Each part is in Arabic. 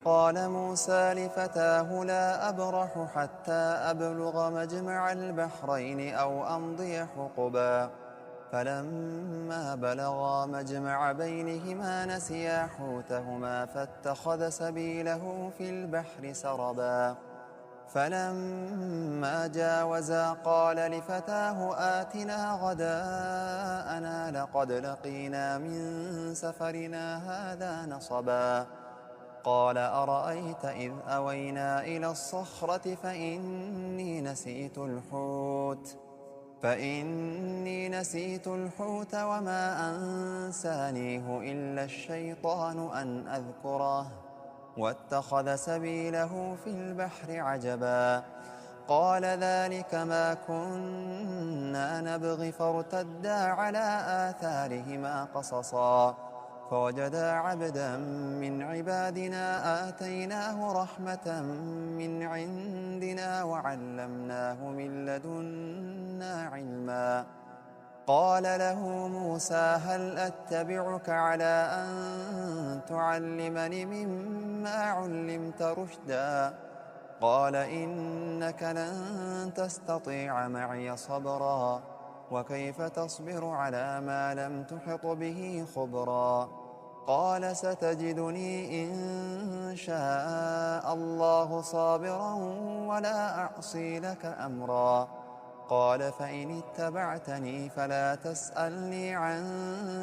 قال موسى لفتاه لا أبرح حتى أبلغ مجمع البحرين أو أمضي حقبا فلما بلغا مجمع بينهما نسيا حوتهما فاتخذ سبيله في البحر سربا فلما جاوزا قال لفتاه آتنا غداءنا لقد لقينا من سفرنا هذا نصبا قال أرأيت إذ أوينا إلى الصخرة فإني نسيت الحوت وما أنسانيه إلا الشيطان أن أذكره واتخذ سبيله في البحر عجبا قال ذلك ما كنا نبغي فارتدا على آثارهما قصصا فوجدا عبدا من عبادنا آتيناه رحمة من عندنا وعلمناه من لدنا علما قال له موسى هل أتبعك على أن تعلمني مما علمت رشدا قال إنك لن تستطيع معي صبرا وكيف تصبر على ما لم تحط به خبرا قال ستجدني إن شاء الله صابرا ولا أعصي لك أمرا قال فإن اتبعتني فلا تسألني عن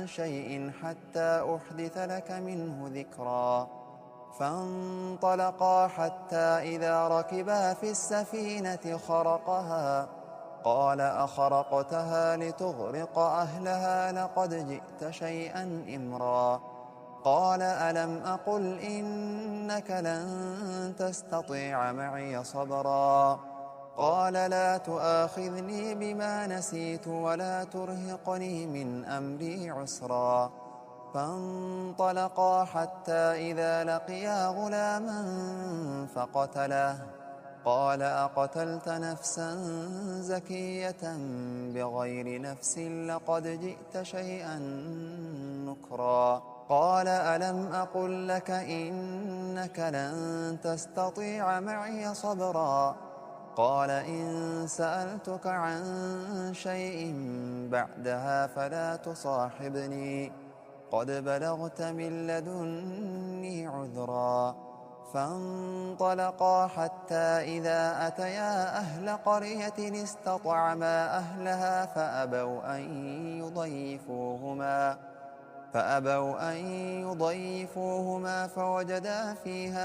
شيء حتى أحدث لك منه ذكرا فانطلقا حتى إذا ركبا في السفينة خرقها قال أخرقتها لتغرق أهلها لقد جئت شيئا إمرا قال ألم أقل إنك لن تستطيع معي صبرا قال لا تؤاخذني بما نسيت ولا ترهقني من أمري عسرا فانطلقا حتى إذا لقيا غلاما فقتله قال أقتلت نفسا زكية بغير نفس لقد جئت شيئا نكرا قال ألم أقل لك إنك لن تستطيع معي صبرا قال إن سألتك عن شيء بعدها فلا تصاحبني قد بلغت من لدني عذرا فانطلقا حتى إذا أتيا أهل قرية استطعما أهلها فأبوا أن يضيفوهما فوجدا فيها